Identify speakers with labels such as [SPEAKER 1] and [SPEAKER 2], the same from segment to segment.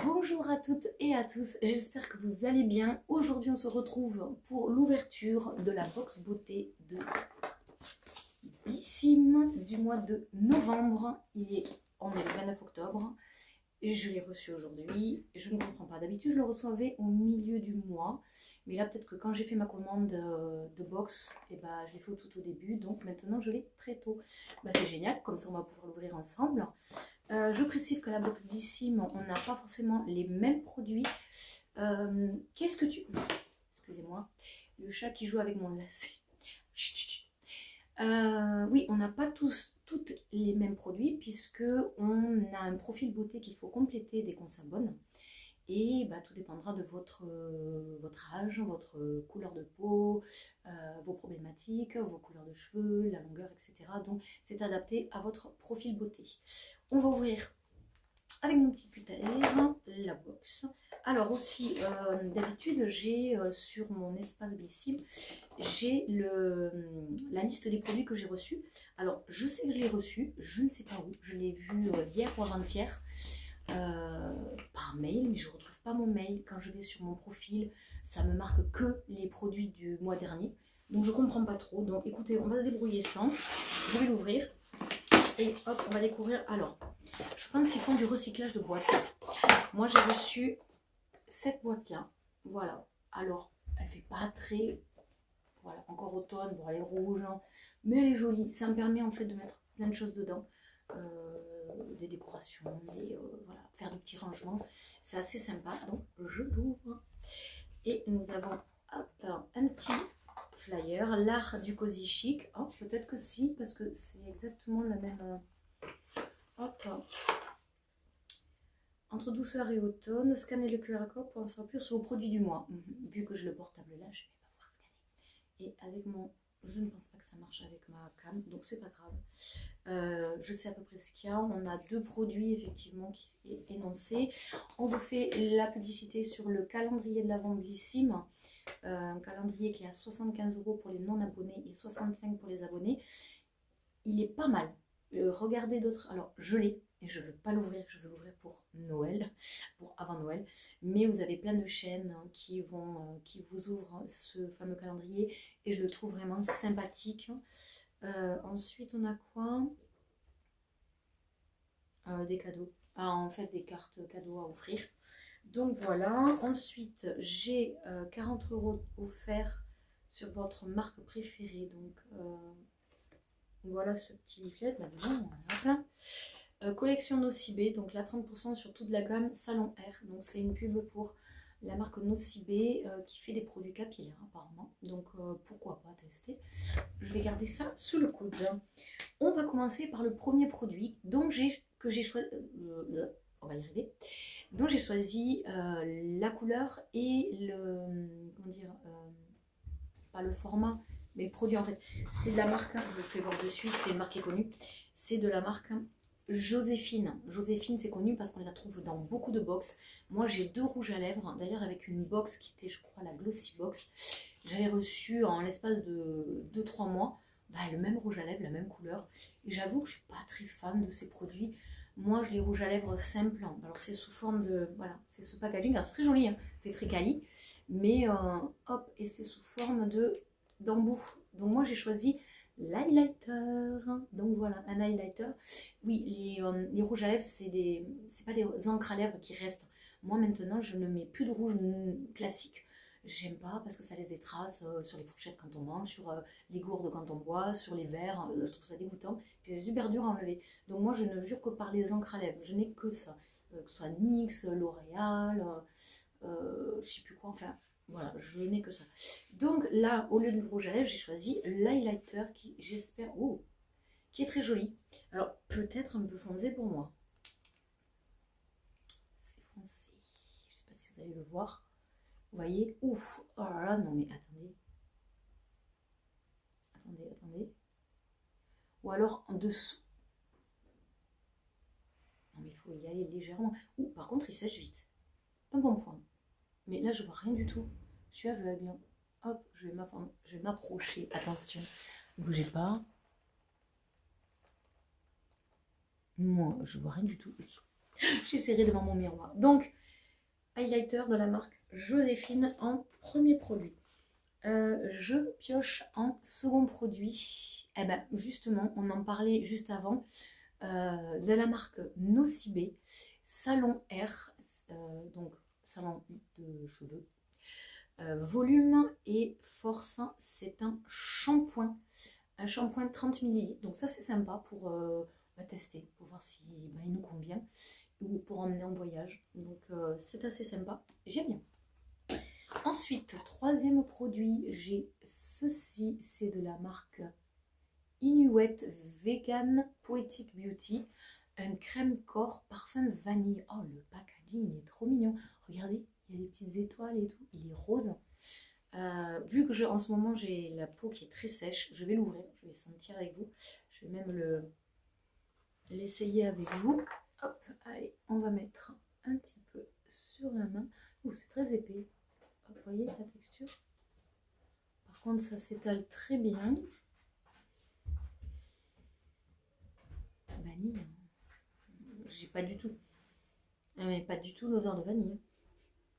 [SPEAKER 1] Bonjour à toutes et à tous, j'espère que vous allez bien. Aujourd'hui on se retrouve pour l'ouverture de la box beauté de Blissim du mois de novembre. On est le 29 octobre et je l'ai reçu aujourd'hui. Je ne comprends pas, d'habitude je le recevais au milieu du mois. Mais là peut-être que quand j'ai fait ma commande de box, je l'ai fait tout au début. Donc maintenant je l'ai très tôt. C'est génial, comme ça on va pouvoir l'ouvrir ensemble. Je précise que la box Blissim, on n'a pas forcément les mêmes produits. Qu'est-ce que tu... Excusez-moi, le chat qui joue avec mon lacet. Oui, on n'a pas toutes les mêmes produits puisque on a un profil beauté qu'il faut compléter dès qu'on s'abonne. Et tout dépendra de votre âge, votre couleur de peau, vos problématiques, vos couleurs de cheveux, la longueur, etc. Donc c'est adapté à votre profil beauté. On va ouvrir avec mon petit putain la box. Alors aussi, d'habitude, j'ai sur mon espace Blissim, j'ai la liste des produits que j'ai reçus. Alors, je sais que je l'ai reçu, je ne sais pas où. Je l'ai vu hier ou avant-hier par mail, mais je ne retrouve pas mon mail. Quand je vais sur mon profil, ça me marque que les produits du mois dernier. Donc, je ne comprends pas trop. Donc, écoutez, on va se débrouiller sans. Je vais l'ouvrir. Et hop, on va découvrir. Alors, je pense qu'ils font du recyclage de boîtes. Moi, j'ai reçu cette boîte-là. Voilà. Alors, elle fait pas très... Voilà, encore automne. Bon, elle est rouge, hein, mais elle est jolie. Ça me permet en fait de mettre plein de choses dedans. Des décorations, voilà, faire des petits rangements. C'est assez sympa. Donc, je l'ouvre. Et nous avons un petit flyer, l'art du cosy chic. Oh, peut-être que si, parce que c'est exactement la même... Hop. Entre douceur et automne, scannez le QR code pour en savoir plus sur vos produits du mois. Vu que je le portable là, je ne vais pas pouvoir scanner. Et avec mon... Je ne pense pas que ça marche avec ma cam, donc c'est pas grave. Je sais à peu près ce qu'il y a. On a deux produits effectivement qui est énoncé. On vous fait la publicité sur le calendrier de l'Avent Blissim. Un calendrier qui est à 75 € pour les non-abonnés et 65 pour les abonnés. Il est pas mal. Regardez d'autres. Alors, je l'ai et je ne veux pas l'ouvrir. Je veux l'ouvrir pour Noël, pour avant Noël. Mais vous avez plein de chaînes qui vous ouvrent ce fameux calendrier et je le trouve vraiment sympathique. Ensuite, on a quoi? Des cadeaux. En fait, des cartes cadeaux à offrir. Donc voilà. Ensuite, j'ai 40 € offerts sur votre marque préférée. Donc voilà ce petit leaflet là-dedans. Collection Nocibé, donc là 30% sur toute la gamme Salon R. Donc c'est une pub pour la marque Nocibé qui fait des produits capillaires apparemment. Donc pourquoi pas tester. Je vais garder ça sous le coude. On va commencer par le premier produit dont j'ai choisi. On va y arriver. Dont j'ai choisi la couleur et le comment dire pas le format. Mais le produit en fait, c'est de la marque, je vous le fais voir de suite, c'est une marque qui est connue, c'est de la marque Joséphine. Joséphine, c'est connu parce qu'on la trouve dans beaucoup de box. Moi, j'ai deux rouges à lèvres, d'ailleurs avec une box qui était, je crois, la Glossy Box. J'avais reçu en l'espace de 2-3 mois le même rouge à lèvres, la même couleur. Et j'avoue que je ne suis pas très fan de ces produits. Moi, je les rouges à lèvres simples. Alors, c'est sous forme de... Voilà, c'est ce packaging. Alors, c'est très joli, hein, c'est très quali. Mais, hop, et c'est sous forme d'embout. Donc, moi, j'ai choisi l'highlighter. Donc, voilà, un highlighter. Oui, les rouges à lèvres, c'est pas des encres à lèvres qui restent. Moi, maintenant, je ne mets plus de rouge classique. J'aime pas parce que ça laisse des traces sur les fourchettes quand on mange, sur les gourdes quand on boit, sur les verres. Je trouve ça dégoûtant. Puis c'est super dur à enlever. Donc moi, je ne jure que par les encres à lèvres. Je n'ai que ça. Que ce soit NYX, L'Oréal, je sais plus quoi. Enfin, voilà, je n'ai que ça. Donc là, au lieu du rouge à lèvres, j'ai choisi l'highlighter qui, j'espère, qui est très joli. Alors, peut-être un peu foncé pour moi. C'est foncé. Je ne sais pas si vous allez le voir. Vous voyez, ouf, oh là là, non mais attendez. Attendez. Ou alors en dessous. Non mais il faut y aller légèrement. Ou par contre, il sèche vite. Un bon point. Mais là, je vois rien du tout. Je suis aveugle. Hop, je vais m'approcher. Attention, ne bougez pas. Moi, je vois rien du tout. J'ai serré devant mon miroir. Donc, highlighter de la marque Joséphine en premier produit. Je pioche en second produit. Eh ben justement, on en parlait juste avant, de la marque Nocibé, Salon R, donc salon de cheveux, volume et force. C'est un shampoing de 30 ml. Donc ça c'est sympa pour tester, pour voir si il nous convient ou pour emmener en voyage. Donc c'est assez sympa, j'aime bien. Ensuite, troisième produit, j'ai ceci, c'est de la marque Inuit Vegan Poetic Beauty, un crème corps parfum vanille. Oh, le packaging il est trop mignon. Regardez, il y a des petites étoiles et tout, il est rose. Vu que en ce moment j'ai la peau qui est très sèche, je vais l'ouvrir, je vais sentir avec vous. Je vais même l'essayer avec vous. Hop, allez, on va mettre un petit peu sur la main. Ouh, c'est très épais. Hop, vous voyez la texture. Par contre, ça s'étale très bien. Vanille. J'ai pas du tout. Mais pas du tout l'odeur de vanille.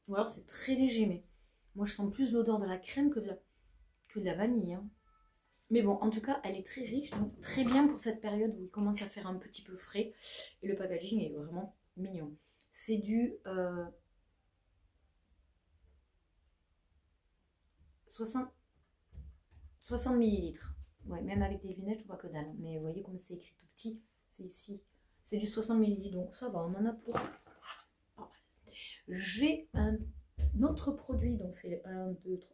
[SPEAKER 1] Ou alors c'est très léger, mais moi je sens plus l'odeur de la crème que de la vanille. Hein. Mais bon, en tout cas, elle est très riche, donc très bien pour cette période où il commence à faire un petit peu frais. Et le packaging est vraiment mignon. C'est du 60 ml. Ouais, même avec des lunettes, je vois que dalle. Mais vous voyez comme c'est écrit tout petit, c'est ici. C'est du 60 ml, donc ça va, on en a pour pas mal. J'ai un autre produit, donc c'est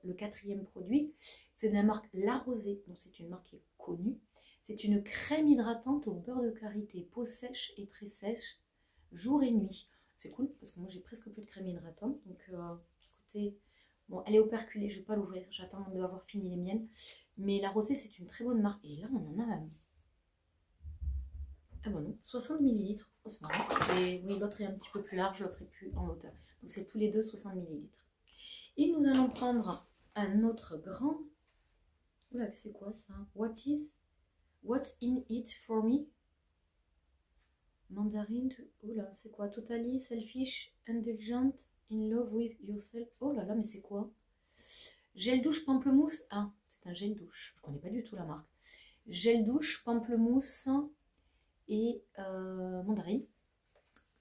[SPEAKER 1] le quatrième produit. C'est de la marque La Rosée, donc c'est une marque qui est connue. C'est une crème hydratante au beurre de karité, peau sèche et très sèche, jour et nuit. C'est cool parce que moi j'ai presque plus de crème hydratante. Donc écoutez, bon, elle est operculée, je ne vais pas l'ouvrir, j'attends d'avoir fini les miennes. Mais La Rosée, c'est une très bonne marque. Et là, on en a ah bon non, 60 ml. Oh, c'est marrant. Et oui, l'autre est un petit peu plus large, l'autre est plus en hauteur. Donc c'est tous les deux 60 ml. Et nous allons prendre un autre grand. Oula, c'est quoi ça? What's in it for me? Mandarin. Oula, c'est quoi? Totally selfish, indulgent, in love with yourself. Oh là là, mais c'est quoi? Gel douche pamplemousse. Ah, c'est un gel douche. Je connais pas du tout la marque. Gel douche pamplemousse et mandarine.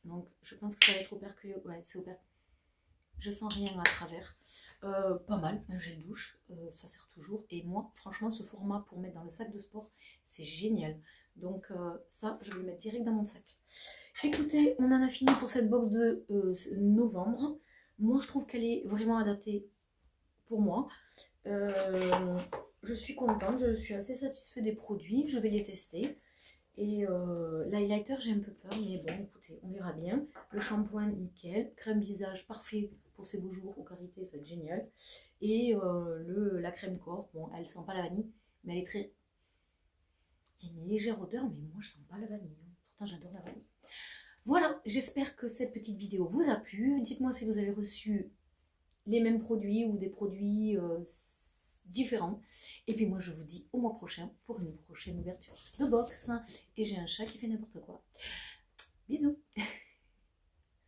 [SPEAKER 1] Donc je pense que ça va être operculé. Ouais, c'est operculé. Je sens rien à travers. Pas mal, un gel douche, ça sert toujours. Et moi, franchement, ce format pour mettre dans le sac de sport, c'est génial. Donc ça, je vais le mettre direct dans mon sac. Écoutez, on en a fini pour cette box de novembre. Moi, je trouve qu'elle est vraiment adaptée pour moi. Je suis contente, je suis assez satisfaite des produits. Je vais les tester. Et l'highlighter, j'ai un peu peur, mais bon, écoutez, on verra bien. Le shampoing, nickel. Crème visage, parfait pour ces beaux jours, au karité, ça va être génial. Et la crème corps, bon, elle sent pas la vanille, mais elle est très... Il y a une légère odeur, mais moi, je sens pas la vanille. Hein. Pourtant, j'adore la vanille. Voilà, j'espère que cette petite vidéo vous a plu. Dites-moi si vous avez reçu les mêmes produits ou des produits différents. Et puis moi je vous dis au mois prochain pour une prochaine ouverture de box. Et j'ai un chat qui fait n'importe quoi. Bisous.